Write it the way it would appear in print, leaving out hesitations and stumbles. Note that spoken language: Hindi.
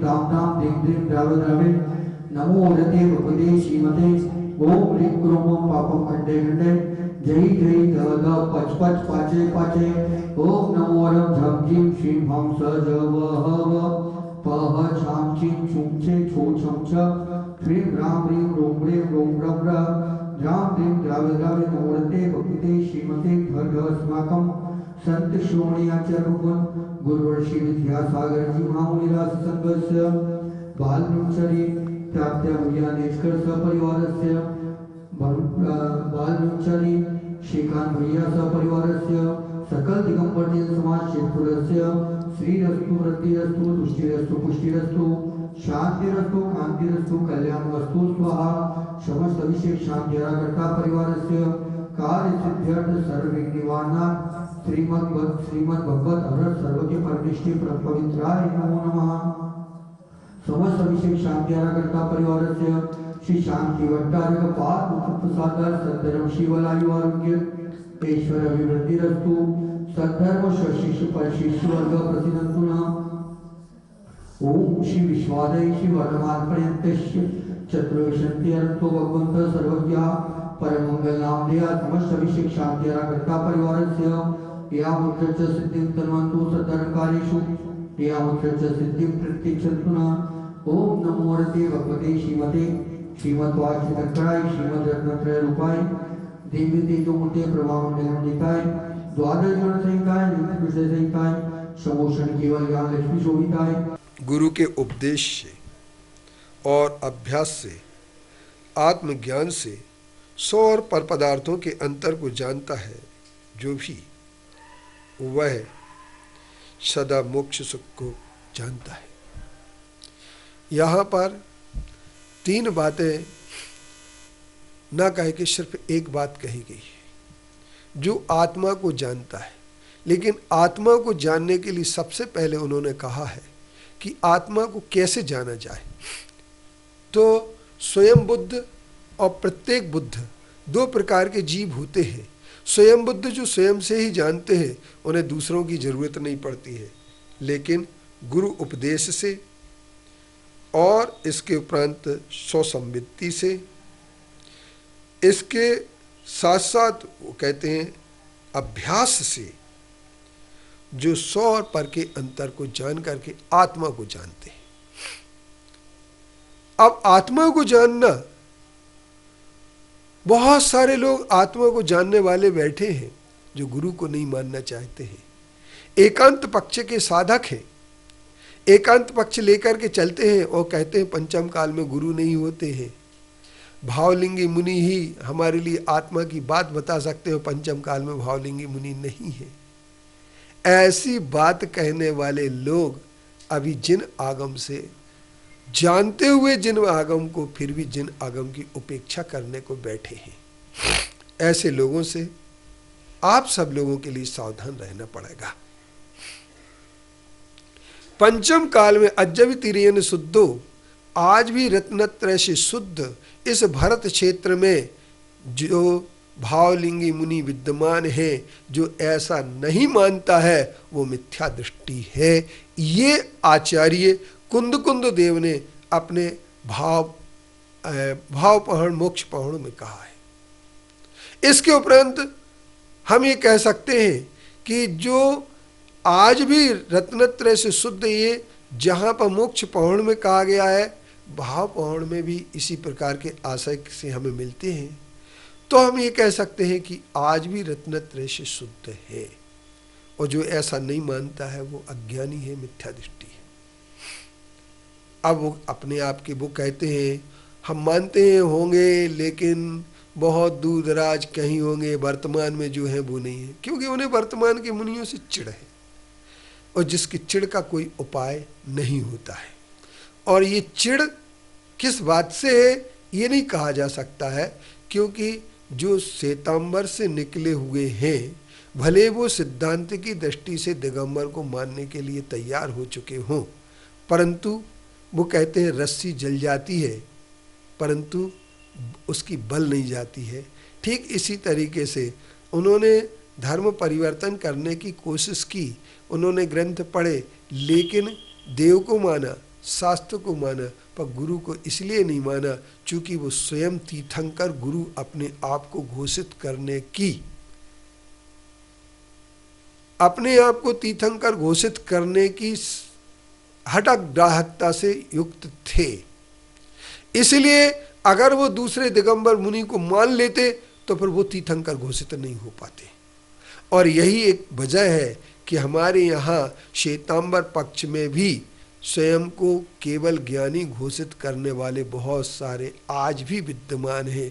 धाम धाम धीम धीम द्रावे द्रावे नमो रते भगवते श्रीमते ओम ह्रीं क्रोम पापम खंडे खंडे जय जय ध ध पच पच पाचे पाचे ओम नमो रम झम झीम श्रीं भम स ज व ह व पह छाम छीं छूम छे छो छम छ ह्रीं राम ह्रीं रोम ह्रीं रोम रम र राम ह्रीं द्रावे द्रावे नमो रते भगवते श्रीमते ध ध अस्माकं संत श्रोमणी आचार्य भगवान गुरुवर्षि विद्यासागर जी महामुनिराज संघस्य बाल ब्रह्मचारी प्राप्त भैया सपरिवारस्य बाल ब्रह्मचारी श्रीकांत भैया सपरिवारस्य सकल दिगंबर समाज शेखपुरस्य श्रीरस्तु वृद्धिरस्तु तुष्टिरस्तु पुष्टिरस्तु शांतिरस्तु कांतिरस्तु कल्याणवस्तु स्वाहा समस्त अभिषेक शांति करता परिवारस्य कार्य सिद्ध्यर्थ सर्व निवारणार्थ श्रीमद् भगवत अमृत सर्वज्ञ परमेष्टि पवित्राय नमो नमः। समस्त अभिषेक शांति करता परिवारस्य श्री शांति भट्टारक पाद प्रसाद सद्धर्म शिवलायु आरोग्य ऐश्वर्य अभिवृद्धिरस्तु सद्धर्म शिष्य पर शिष्य वर्ग प्रतिनंतु ओम श्री विश्वादय श्री वर्णमात्पर्यंतस्य चतुर्विंशति अनंतो भगवंत सर्वज्ञ परमंगल नाम दया समस्त अभिषेक शांति करता परिवारस्य या मुद्रच सिद्धिं तन्वन्तु सद्धर्मकार्येषु या मुद्रच सिद्धिं प्रत्यक्षन्तु न ओम नमो रते भगवते श्रीमते श्रीमद्वाचितक्राय श्रीमद्रत्नत्रय रूपाय देवी तेजोमूर्ते प्रभामंडलमंडिताय द्वादश गुण संहिताय नित्य विषय संहिताय समोषण केवल ज्ञान लक्ष्मी शोभिताय। गुरु के उपदेश से और अभ्यास से आत्मज्ञान से सौ और पर पदार्थों के अंतर को जानता है जो भी वह सदा मोक्ष सुख को जानता है। यहाँ पर तीन बातें ना कह के सिर्फ एक बात कही गई है। जो आत्मा को जानता है, लेकिन आत्मा को जानने के लिए सबसे पहले उन्होंने कहा है कि आत्मा को कैसे जाना जाए। तो स्वयं बुद्ध और प्रत्येक बुद्ध दो प्रकार के जीव होते हैं। स्वयं बुद्ध जो स्वयं से ही जानते हैं, उन्हें दूसरों की जरूरत नहीं पड़ती है, लेकिन गुरु उपदेश से और इसके उपरांत स्वसंवित्ति से, इसके साथ साथ वो कहते हैं अभ्यास से, जो सौ और पर के अंतर को जान करके आत्मा को जानते हैं। अब आत्मा को जानना, बहुत सारे लोग आत्मा को जानने वाले बैठे हैं जो गुरु को नहीं मानना चाहते हैं। एकांत पक्ष के साधक हैं, एकांत पक्ष लेकर के चलते हैं और कहते हैं पंचम काल में गुरु नहीं होते हैं, भावलिंगी मुनि ही हमारे लिए आत्मा की बात बता सकते हो, पंचम काल में भावलिंगी मुनि नहीं है। ऐसी बात कहने वाले लोग अभी जिन आगम से जानते हुए जिन आगम को फिर भी जिन आगम की उपेक्षा करने को बैठे हैं, ऐसे लोगों से आप सब लोगों के लिए सावधान रहना पड़ेगा। पंचम काल में अज्जवि तिरयन शुद्धो, आज भी रत्नत्रय से शुद्ध इस भरत क्षेत्र में जो भावलिंगी मुनि विद्यमान है, जो ऐसा नहीं मानता है वो मिथ्या दृष्टि है। ये आचार्य कुंद देव ने अपने भावपहण मोक्ष पहण में कहा है। इसके उपरांत हम ये कह सकते हैं कि जो आज भी रत्नत्रय से शुद्ध, ये जहाँ पर मोक्ष पहण में कहा गया है, भाव पहण में भी इसी प्रकार के आशय से हमें मिलते हैं। तो हम ये कह सकते हैं कि आज भी रत्नत्रय से शुद्ध है, और जो ऐसा नहीं मानता है वो अज्ञानी है, मिथ्या दृष्टि है। अब वो अपने आप के वो कहते हैं हम मानते हैं होंगे, लेकिन बहुत दूर दराज कहीं होंगे, वर्तमान में जो है वो नहीं है, क्योंकि उन्हें वर्तमान के मुनियों से चिढ़ है, और जिसकी चिढ़ का कोई उपाय नहीं होता है। और ये चिढ़ किस बात से है ये नहीं कहा जा सकता है, क्योंकि जो श्वेतांबर से निकले हुए हैं, भले वो सिद्धांत की दृष्टि से दिगंबर को मानने के लिए तैयार हो चुके हों, परंतु वो कहते हैं रस्सी जल जाती है परंतु उसकी बल नहीं जाती है। ठीक इसी तरीके से उन्होंने धर्म परिवर्तन करने की कोशिश की, उन्होंने ग्रंथ पढ़े, लेकिन देव को माना, शास्त्र को माना, पर गुरु को इसलिए नहीं माना क्योंकि वो स्वयं तीर्थंकर गुरु अपने आप को घोषित करने की, अपने आप को तीर्थंकर घोषित करने की हठग्राहकता से युक्त थे। इसलिए अगर वो दूसरे दिगंबर मुनि को मान लेते तो फिर वो तीर्थंकर घोषित नहीं हो पाते। और यही एक वजह है कि हमारे यहाँ श्वेतांबर पक्ष में भी स्वयं को केवल ज्ञानी घोषित करने वाले बहुत सारे आज भी विद्यमान हैं।